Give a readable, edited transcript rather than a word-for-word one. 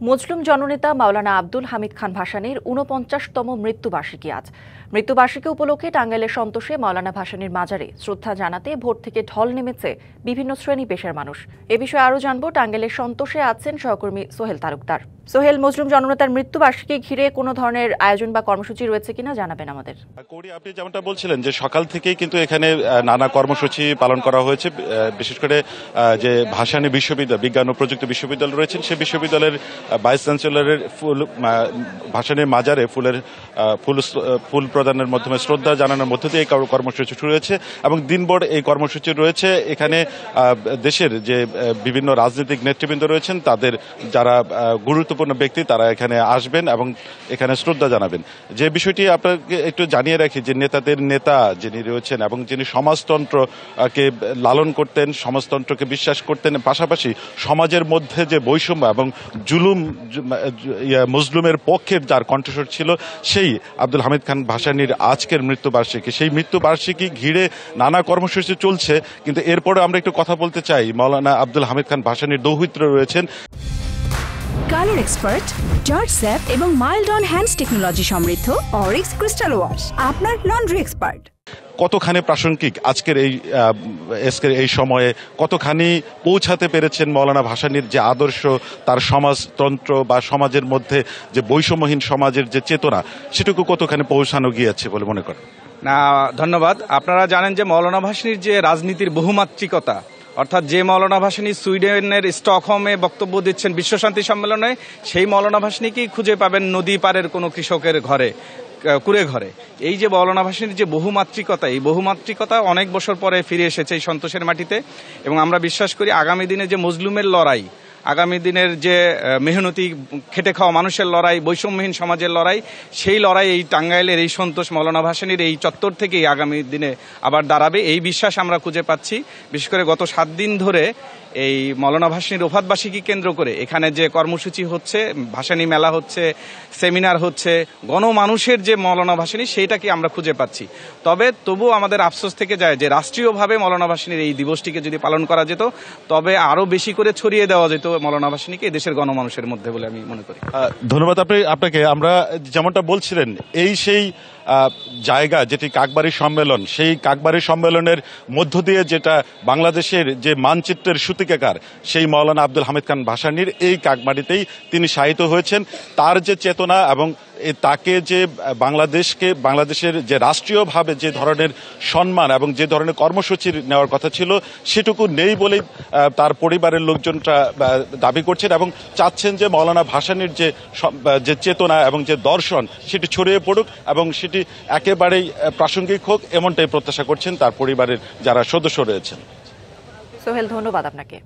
মজলুম জননেতা মাওলানা আব্দুল হামিদ খান ভাসানীর ৪৯তম মৃত্যুবার্ষিকী আজ। মৃত্যুবার্ষিকী উপলক্ষে টাঙ্গাইলের সন্তোষে মাওলানা ভাসানীর মাজারে শ্রদ্ধা জানাতে ভোর থেকে ঢল নেমেছে বিভিন্ন শ্রেণী পেশার মানুষ। এ বিষয়ে আরও জানবো, টাঙ্গাইলের সন্তোষে আছেন সহকর্মী সোহেল তালুকদার। সোহেল, মজলুম জননেতার মৃত্যুবার্ষিকী ঘিরে কোনো ধরনের আয়োজন বা কর্মসূচি রয়েছে কিনা জানাবেন আমাদের। আপনি যেমনটা বলছিলেন যে সকাল থেকেই কিন্তু এখানে নানা কর্মসূচি পালন করা হয়েছে। বিশেষ করে যে ভাসানী বিশ্ববিদ্যালয়, বিজ্ঞান ও প্রযুক্তি বিশ্ববিদ্যালয় রয়েছেন, সেই বিশ্ববিদ্যালয়ের ভাইস চ্যান্সেলরের ভাসানীর মাজারে ফুল প্রদানের মাধ্যমে শ্রদ্ধা জানানোর মধ্য দিয়ে এই কর্মসূচি শুরু হয়েছে এবং দিনভর এই কর্মসূচি রয়েছে। এখানে দেশের যে বিভিন্ন রাজনৈতিক নেতৃবৃন্দ রয়েছেন, তাদের যারা গুরুত্বপূর্ণ ব্যক্তি, তারা এখানে আসবেন এবং এখানে শ্রদ্ধা জানাবেন। যে বিষয়টি আপনাকে একটু জানিয়ে রাখি যে নেতাদের নেতা যিনি রয়েছেন এবং যিনি সমাজতন্ত্রকে লালন করতেন, সমাজতন্ত্রকে বিশ্বাস করতেন, পাশাপাশি সমাজের মধ্যে যে বৈষম্য এবং জুলুম মজলুমের পক্ষের যার কণ্ঠস্বর ছিল, সেই আব্দুল হামিদ খান ভাসানীর আজকের মৃত্যুবার্ষিকী। সেই মৃত্যুবার্ষিকী ঘিরে নানা কর্মসূচি চলছে, কিন্তু এরপরে আমরা একটু কথা বলতে চাই। মাওলানা আব্দুল হামিদ খান ভাসানীর দৌহিত্র রয়েছেন। কালার এক্সপার্ট, জর্জ স্যাপ এবং মাইল্ড অন হ্যান্ডস টেকনোলজি সমৃদ্ধ অরিক্স ক্রিস্টাল ওয়াশ আপনার লন্ড্রি এক্সপার্ট। কতখানি প্রাসঙ্গিক আজকের এই সময়ে, কতখানি পৌঁছাতে পেরেছেন মাওলানা ভাসানীর যে আদর্শ, তার সমাজতন্ত্র বা সমাজের মধ্যে যে বৈষম্যহীন সমাজের যে চেতনা, সেটুকু কতখানি পৌঁছানো গিয়েছে বলে মনে করেন? না, ধন্যবাদ। আপনারা জানেন যে মাওলানা ভাসানীর যে রাজনীতির বহুমাত্রিকতা, অর্থাৎ যে মাওলানা ভাসানী সুইডেনের স্টকহোমে বক্তব্য দিচ্ছেন বিশ্ব শান্তি সম্মেলনে, সেই মাওলানা ভাসানীকেই খুঁজে পাবেন নদী পারের কোনো কৃষকের ঘরে, কুড়ে ঘরে। এই যে মাওলানা ভাসানীর যে বহুমাত্রিকতা, এই বহুমাত্রিকতা অনেক বছর পরে ফিরে এসেছে এই সন্তোষের মাটিতে। এবং আমরা বিশ্বাস করি আগামী দিনে যে মজলুমের লড়াই, আগামী দিনের যে মেহনতি খেটে খাওয়া মানুষের লড়াই, বৈষম্যহীন সমাজের লড়াই, সেই লড়াই এই টাঙ্গাইলের এই সন্তোষ মাওলানা ভাসানীর এই চত্বর থেকেই আগামী দিনে আবার দাঁড়াবে, এই বিশ্বাস আমরা খুঁজে পাচ্ছি। বিশেষ করে গত 7 দিন ধরে এই মাওলানা ভাসানীর ওফাতবার্ষিকী কেন্দ্র করে এখানে যে কর্মসূচি হচ্ছে, ভাসানী মেলা হচ্ছে, সেমিনার হচ্ছে, গণমানুষের যে মাওলানা ভাসানী, সেইটাকে আমরা খুঁজে পাচ্ছি। তবুও আমাদের আফসোস থেকে যায় যে রাষ্ট্রীয়ভাবে মাওলানা ভাসানীর এই দিবসটিকে যদি পালন করা যেত, তবে আরো বেশি করে ছড়িয়ে দেওয়া যেত মাওলানা ভাসানীকে দেশের গণমানুষের মধ্যে বলে আমি মনে করি। ধন্যবাদ আপনাকে। আমরা যেমনটা বলছিলেন, সেই জায়গা যেটি কাকবাড়ি সম্মেলন, সেই কাকবাড়ি সম্মেলনের মধ্য দিয়ে যেটা বাংলাদেশের যে মানচিত্রের সূতিকাগার, সেই মাওলানা আব্দুল হামিদ খান ভাসানীর এই কাকবাড়িতেই তিনি শায়িত হয়েছেন। তার যে চেতনা এবং তাকে যে বাংলাদেশের যে রাষ্ট্রীয়ভাবে যে ধরনের সম্মান এবং যে ধরনের কর্মসূচি নেওয়ার কথা ছিল, সেটুকু নেই বলেই তার পরিবারের লোকজনটা দাবি করছেন এবং চাচ্ছেন যে মাওলানা ভাসানীর যে চেতনা এবং যে দর্শন, সেটি ছড়িয়ে পড়ুক এবং সেটি একেবারেই প্রাসঙ্গিক হোক, এমনটাই প্রত্যাশা করছেন তার পরিবারের যারা সদস্য রয়েছেন। সোহেল, ধন্যবাদ আপনাকে।